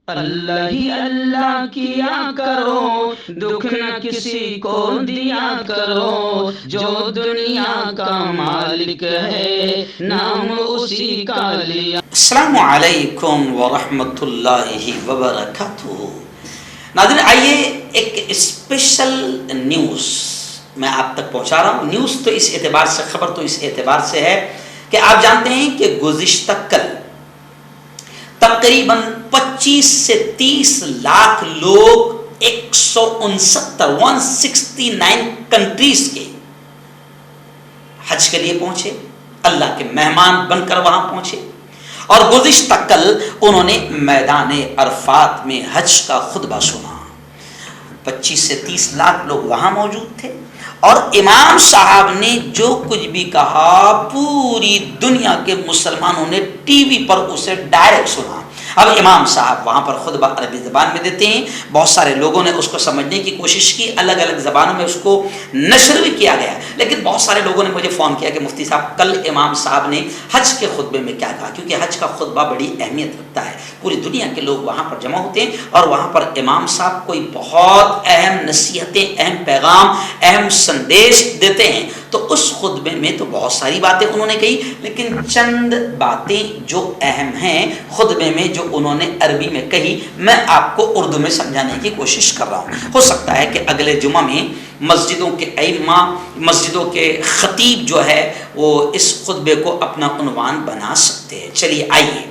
اللہ ہی اللہ کیا کرو، دکھ نہ کسی کو دیا کرو، جو دنیا کا مالک ہے نام اسی کا لیا۔ السلام علیکم ورحمۃ اللہ وبرکاتہ۔ ناظرین، آئیے ایک اسپیشل نیوز میں آپ تک پہنچا رہا ہوں۔ نیوز تو اس اعتبار سے، خبر تو اس اعتبار سے ہے کہ آپ جانتے ہیں کہ گزشتہ کل تقریباً 25 سے 30 لاکھ لوگ 169 کنٹریز کے حج کے لیے پہنچے، اللہ کے مہمان بن کر وہاں پہنچے، اور گزشتہ کل انہوں نے میدان عرفات میں حج کا خطبہ سنا۔ 25 سے 30 لاکھ لوگ وہاں موجود تھے، اور امام صاحب نے جو کچھ بھی کہا پوری دنیا کے مسلمانوں نے ٹی وی پر اسے ڈائریکٹ سنا۔ اب امام صاحب وہاں پر خطبہ عربی زبان میں دیتے ہیں، بہت سارے لوگوں نے اس کو سمجھنے کی کوشش کی، الگ الگ زبانوں میں اس کو نشر بھی کیا گیا، لیکن بہت سارے لوگوں نے مجھے فون کیا کہ مفتی صاحب کل امام صاحب نے حج کے خطبے میں کیا کہا، کیونکہ حج کا خطبہ بڑی اہمیت رکھتا ہے، پوری دنیا کے لوگ وہاں پر جمع ہوتے ہیں، اور وہاں پر امام صاحب کوئی بہت اہم نصیحتیں، اہم پیغام، اہم سندیش دیتے ہیں۔ تو اس خطبے میں تو بہت ساری باتیں انہوں نے کہی، لیکن چند باتیں جو اہم ہیں خطبے میں جو انہوں نے عربی میں کہی، میں آپ کو اردو میں سمجھانے کی کوشش کر رہا ہوں۔ ہو سکتا ہے کہ اگلے جمعہ میں مسجدوں کے ائمہ، مسجدوں کے خطیب جو ہے وہ اس خطبے کو اپنا عنوان بنا سکتے ہیں۔ چلیے آئیے،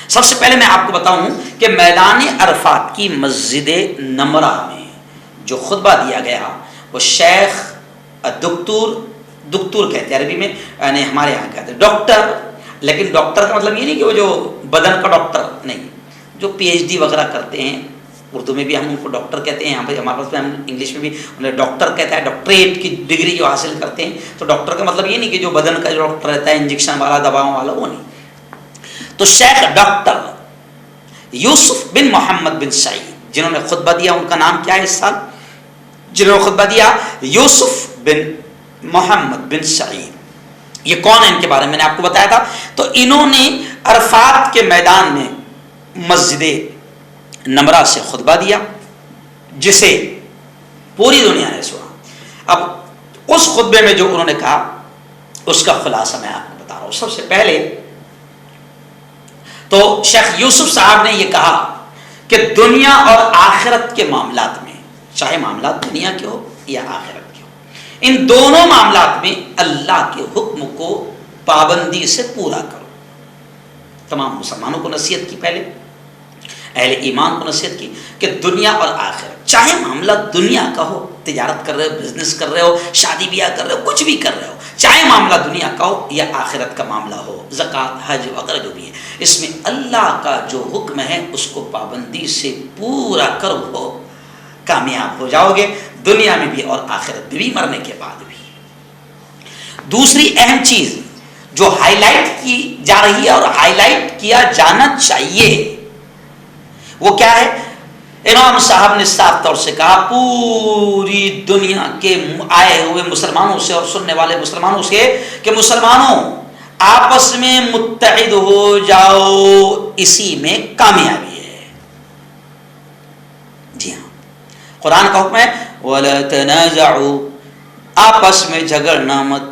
سب سے پہلے میں آپ کو بتاؤں کہ میدان عرفات کی مسجد نمرہ میں جو خطبہ دیا گیا وہ شیخ دکتور کہتے ہیں عربی میں، یعنی ہمارے یہاں کہتے ہیں ڈاکٹر، لیکن ڈاکٹر کا مطلب یہ نہیں کہ وہ جو بدن کا ڈاکٹر نہیں، جو پی ایچ ڈی وغیرہ کرتے ہیں، اردو میں بھی ہم ان کو ڈاکٹر کہتے ہیں، یہاں پہ ہمارے پاس میں ہم انگلش میں بھی انہیں ڈاکٹر کہتا ہے، ڈاکٹریٹ کی ڈگری جو حاصل کرتے ہیں، تو ڈاکٹر کا مطلب یہ نہیں کہ جو بدن کا جو ڈاکٹر رہتا ہے انجیکشن والا، دواؤں والا، وہ نہیں۔ تو شیخ ڈاکٹر یوسف بن محمد بن سعید جنہوں نے خطبہ دیا، ان کا نام کیا ہے اس سال جنہوں نے خطبہ دیا؟ یوسف بن محمد بن سعید۔ یہ کون ہے؟ ان کے بارے میں نے آپ کو بتایا تھا۔ تو انہوں نے عرفات کے میدان میں مسجد نمرہ سے خطبہ دیا، جسے پوری دنیا نے سنا۔ اب اس خطبے میں جو انہوں نے کہا اس کا خلاصہ میں آپ کو بتا رہا ہوں۔ سب سے پہلے تو شیخ یوسف صاحب نے یہ کہا کہ دنیا اور آخرت کے معاملات میں، چاہے معاملات دنیا کے ہو یا آخرت کے ہو، ان دونوں معاملات میں اللہ کے حکم کو پابندی سے پورا کرو۔ تمام مسلمانوں کو نصیحت کی، پہلے اہل ایمان کو نصیحت کی کہ دنیا اور آخرت، چاہے معاملہ دنیا کا ہو، تجارت کر رہے ہو، بزنس کر رہے ہو، شادی بیاہ کر رہے ہو، کچھ بھی کر رہے ہو، چاہے معاملہ دنیا کا ہو یا آخرت کا معاملہ ہو، زکوٰۃ، حج وغیرہ جو بھی ہے، اس میں اللہ کا جو حکم ہے اس کو پابندی سے پورا کرو، کامیاب ہو جاؤ گے، دنیا میں بھی اور آخرت میں بھی، مرنے کے بعد بھی۔ دوسری اہم چیز جو ہائی لائٹ کی جا رہی ہے اور ہائی لائٹ کیا جانا چاہیے وہ کیا ہے؟ امام صاحب نے صاف طور سے کہا پوری دنیا کے آئے ہوئے مسلمانوں سے اور سننے والے مسلمانوں سے کہ مسلمانوں آپس میں متحد ہو جاؤ، اسی میں کامیابی ہے۔ جی ہاں، قرآن کا حکم ہے وَلَا تَنَازَعُوا، آپس میں جھگڑنا مت،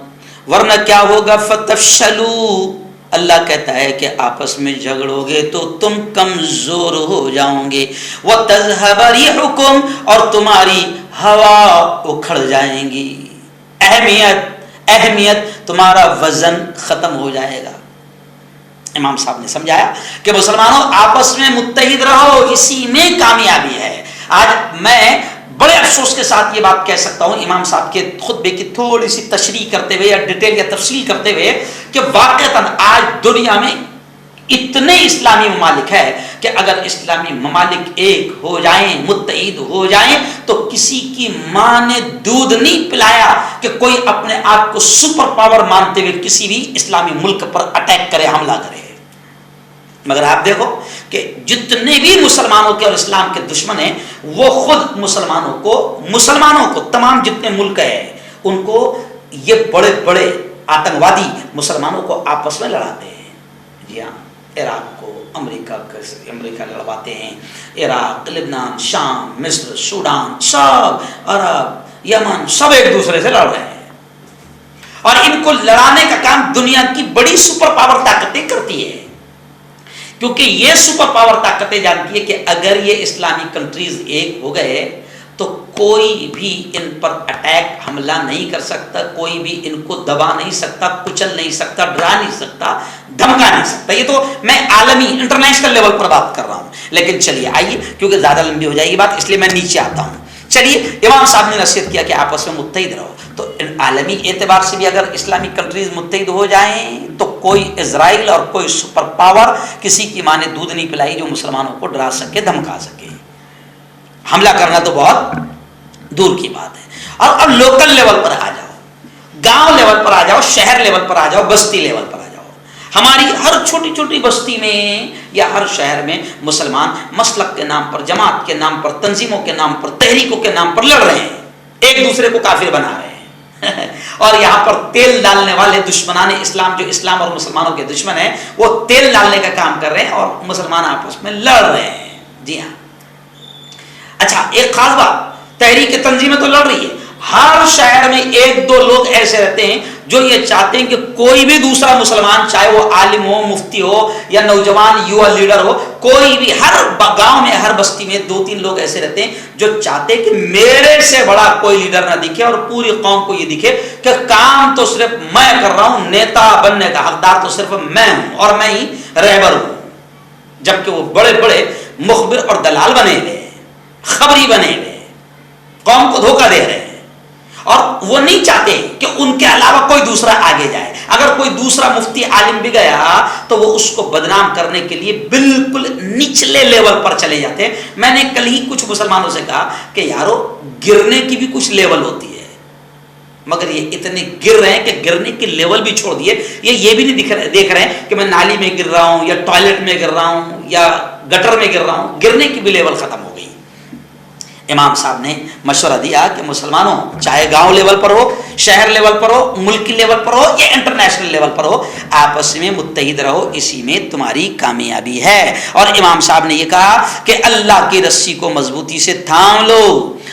ورنہ کیا ہوگا؟ فَتَفْشَلُوا، اللہ کہتا ہے کہ آپس میں جھگڑو گے تو تم کمزور ہو جاؤ گے، وَتَذْهَبَ رِيحُكُمْ، اور تمہاری ہوا اکھڑ جائیں گی، اہمیت، تمہارا وزن ختم ہو جائے گا۔ امام صاحب نے سمجھایا کہ مسلمانوں آپس میں متحد رہو، اسی میں کامیابی ہے۔ آج میں بڑے افسوس کے ساتھ یہ بات کہہ سکتا ہوں، امام صاحب کے خطبے کی تھوڑی سی تشریح کرتے ہوئے یا ڈیٹیل یا تفصیل کرتے ہوئے، کہ واقعتاً آج دنیا میں اتنے اسلامی ممالک ہے کہ اگر اسلامی ممالک ایک ہو جائیں، متحد ہو جائیں، تو کسی کی ماں نے دودھ نہیں پلایا کہ کوئی اپنے آپ کو سپر پاور مانتے ہوئے کسی بھی اسلامی ملک پر اٹیک کرے، حملہ کرے۔ مگر آپ دیکھو کہ جتنے بھی مسلمانوں کے اور اسلام کے دشمن ہیں، وہ خود مسلمانوں کو تمام جتنے ملک ہیں ان کو یہ بڑے بڑے آتنکوادی مسلمانوں کو آپس میں لڑاتے ہیں۔ جی ہاں، عراق کو، امریکہ لڑواتے ہیں، عراق، لبنان، شام، مصر، سوڈان، سب عرب، یمن، سب ایک دوسرے سے لڑ رہے ہیں، اور ان کو لڑانے کا کام دنیا کی بڑی سپر پاور طاقتیں کرتی ہے، کیونکہ یہ سپر پاور طاقتیں جانتی ہے کہ اگر یہ اسلامی کنٹریز ایک ہو گئے تو کوئی بھی ان پر اٹیک حملہ نہیں کر سکتا، کوئی بھی ان کو دبا نہیں سکتا، کچل نہیں سکتا، ڈرا نہیں سکتا، دھمکا نہیں سکتا۔ یہ تو میں عالمی انٹرنیشنل لیول پر بات کر رہا ہوں، لیکن چلیے آئیے، کیونکہ زیادہ لمبی ہو جائے گی بات، اس لیے میں نیچے آتا ہوں۔ چلیے، امام صاحب نے نصیحت کیا کہ آپس میں متحد رہو، تو عالمی اعتبار سے بھی اگر اسلامی کنٹریز متحد ہو جائیں تو کوئی اسرائیل اور کوئی سپر پاور کسی کی ماں نے دودھ نہیں پلائی جو مسلمانوں کو ڈرا سکے، دھمکا سکے۔ حملہ کرنا تو بہت دور کی بات ہے۔ اور اب لوکل لیول پر آ جاؤ، گاؤں لیول پر آ جاؤ، شہر لیول پر آ جاؤ، بستی لیول پر آ جاؤ۔ ہماری ہر چھوٹی چھوٹی بستی میں یا ہر شہر میں مسلمان مسلک کے نام پر، جماعت کے نام پر، تنظیموں کے نام پر، تحریکوں کے نام پر لڑ رہے ہیں، ایک دوسرے کو کافر بنا رہے ہیں اور یہاں پر تیل ڈالنے والے دشمنان اسلام، جو اسلام اور مسلمانوں کے دشمن ہیں، وہ تیل ڈالنے کا کام کر رہے ہیں اور مسلمان آپس میں لڑ رہے ہیں۔ جی ہاں، اچھا ایک خاص بات، تحریک تنظیمیں تو لڑ رہی ہے، ہر شہر میں ایک دو لوگ ایسے رہتے ہیں جو یہ چاہتے ہیں کہ کوئی بھی دوسرا مسلمان، چاہے وہ عالم ہو، مفتی ہو یا نوجوان یوا لیڈر ہو، کوئی بھی، ہر گاؤں میں، ہر بستی میں دو تین لوگ ایسے رہتے ہیں جو چاہتے ہیں کہ میرے سے بڑا کوئی لیڈر نہ دکھے اور پوری قوم کو یہ دکھے کہ کام تو صرف میں کر رہا ہوں، نیتا بننے کا حقدار تو صرف میں ہوں اور میں ہی رہبر ہوں، جبکہ وہ بڑے بڑے مخبر اور دلال بنے ہوئے، خبری بنے ہوئے، قوم کو دھوکہ دے رہے ہیں، اور وہ نہیں چاہتے کہ ان کے علاوہ کوئی دوسرا آگے جائے۔ اگر کوئی دوسرا مفتی عالم بھی گیا تو وہ اس کو بدنام کرنے کے لیے بالکل نچلے لیول پر چلے جاتے ہیں۔ میں نے کل ہی کچھ مسلمانوں سے کہا کہ یارو گرنے کی بھی کچھ لیول ہوتی ہے، مگر یہ اتنے گر رہے ہیں کہ گرنے کی لیول بھی چھوڑ دیے، یہ بھی نہیں دیکھ رہے ہیں کہ میں نالی میں گر رہا ہوں یا ٹوائلٹ میں گر رہا ہوں یا گٹر میں گر رہا ہوں، گرنے کی بھی لیول ختم ہو گئی۔ امام صاحب نے مشورہ دیا کہ مسلمانوں، چاہے گاؤں لیول پر ہو، شہر لیول پر ہو، ملکی لیول پر ہو یا انٹرنیشنل لیول پر ہو، آپس میں متحد رہو، اسی میں تمہاری کامیابی ہے۔ اور امام صاحب نے یہ کہا کہ اللہ کی رسی کو مضبوطی سے تھام لو،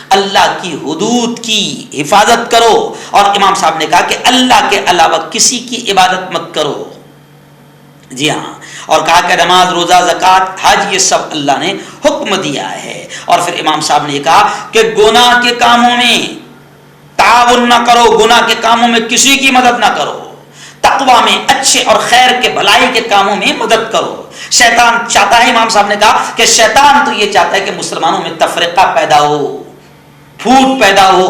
اللہ کی حدود کی حفاظت کرو، اور امام صاحب نے کہا کہ اللہ کے علاوہ کسی کی عبادت مت کرو۔ جی ہاں، اور کہا کہ نماز، روزہ، زکوٰۃ، حج، یہ سب اللہ نے حکم دیا ہے۔ اور پھر امام صاحب نے یہ کہا کہ گناہ کے کاموں میں تعاون نہ کرو، گناہ کے کاموں میں کسی کی مدد نہ کرو، تقویٰ میں، اچھے اور خیر کے بھلائی کے کاموں میں مدد کرو۔ شیطان چاہتا ہے، امام صاحب نے کہا کہ شیطان تو یہ چاہتا ہے کہ مسلمانوں میں تفرقہ پیدا ہو، پھوٹ پیدا ہو۔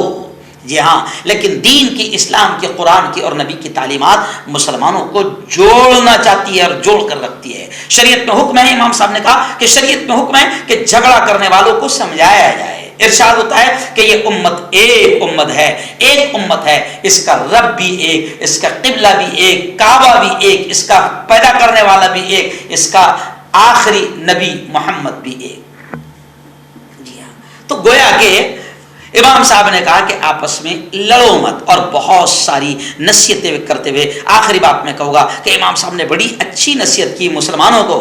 جی ہاں، لیکن دین کی، اسلام کی، قرآن کی اور نبی کی تعلیمات مسلمانوں کو جوڑنا چاہتی ہے اور جوڑ کر رکھتی ہے۔ شریعت میں حکم ہے، امام صاحب نے کہا کہ شریعت میں حکم ہے کہ جھگڑا کرنے والوں کو سمجھایا جائے۔ ارشاد ہوتا ہے کہ یہ امت ایک امت ہے، ایک امت ہے، اس کا رب بھی ایک، اس کا قبلہ بھی ایک، کعبہ بھی ایک، اس کا پیدا کرنے والا بھی ایک، اس کا آخری نبی محمد بھی ایک۔ جی ہاں، تو گویا کہ امام صاحب نے کہا کہ آپس میں لڑو مت، اور بہت ساری نصیحتیں کرتے ہوئے آخری بات میں کہوں گا کہ امام صاحب نے بڑی اچھی نصیحت کی مسلمانوں کو۔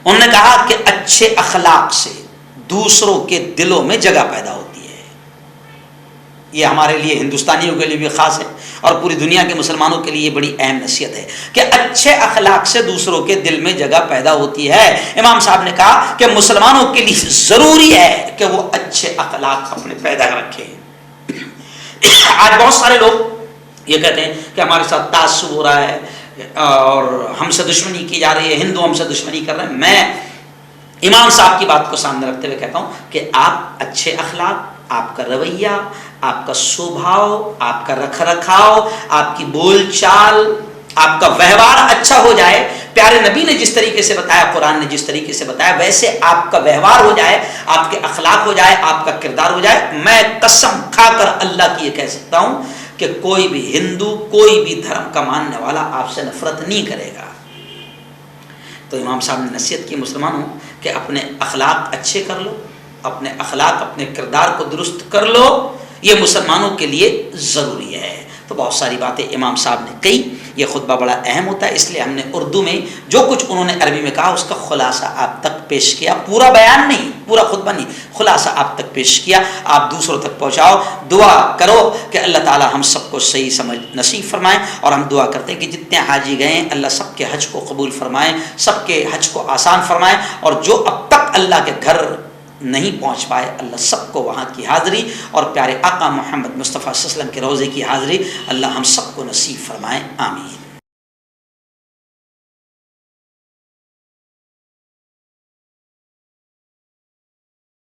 انہوں نے کہا کہ اچھے اخلاق سے دوسروں کے دلوں میں جگہ پیدا ہوتی ہے۔ یہ ہمارے لیے ہندوستانیوں کے لیے بھی خاص ہے اور پوری دنیا کے مسلمانوں کے لیے بڑی اہم نصیحت ہے کہ اچھے اخلاق سے دوسروں کے دل میں جگہ پیدا ہوتی ہے۔ امام صاحب نے کہا کہ مسلمانوں کے لیے ضروری ہے کہ وہ اچھے اخلاق اپنے پیدا رکھیں۔ آج بہت سارے لوگ یہ کہتے ہیں کہ ہمارے ساتھ تعصب ہو رہا ہے اور ہم سے دشمنی کی جا رہی ہے، ہندو ہم سے دشمنی کر رہے ہیں۔ میں امام صاحب کی بات کو سامنے رکھتے ہوئے کہتا ہوں کہ آپ اچھے اخلاق، آپ کا رویہ، آپ کا سوبھاؤ، آپ کا رکھ رکھاؤ، آپ کی بول چال، آپ کا ویوہار اچھا ہو جائے، پیارے نبی نے جس طریقے سے بتایا، قرآن نے جس طریقے سے بتایا، ویسے آپ کا ویوہار ہو جائے، آپ کے اخلاق ہو جائے، آپ کا کردار ہو جائے، میں قسم کھا کر اللہ کی یہ کہہ سکتا ہوں کہ کوئی بھی ہندو، کوئی بھی دھرم کا ماننے والا آپ سے نفرت نہیں کرے گا۔ تو امام صاحب نے نصیحت کی مسلمانوں کہ اپنے اخلاق اچھے کر لو، اپنے اخلاق، اپنے کردار کو درست کر لو، یہ مسلمانوں کے لیے ضروری ہے۔ تو بہت ساری باتیں امام صاحب نے کہی. یہ خطبہ بڑا اہم ہوتا ہے، اس لیے ہم نے اردو میں جو کچھ انہوں نے عربی میں کہا اس کا خلاصہ آپ تک پیش کیا. پورا بیان نہیں، پورا خطبہ نہیں، خلاصہ آپ تک پیش کیا. آپ دوسروں تک پہنچاؤ. دعا کرو کہ اللہ تعالی ہم سب کو صحیح سمجھ نصیب فرمائیں، اور ہم دعا کرتے ہیں کہ جتنے حاجی گئے ہیں اللہ سب کے حج کو قبول فرمائیں، سب کے حج کو آسان فرمائیں، اور جو اب تک اللہ کے گھر نہیں پہنچ پائے اللہ سب کو وہاں کی حاضری اور پیارے آقا محمد مصطفیٰ صلی اللہ علیہ وسلم کے روضے کی حاضری اللہ ہم سب کو نصیب فرمائیں. آمین.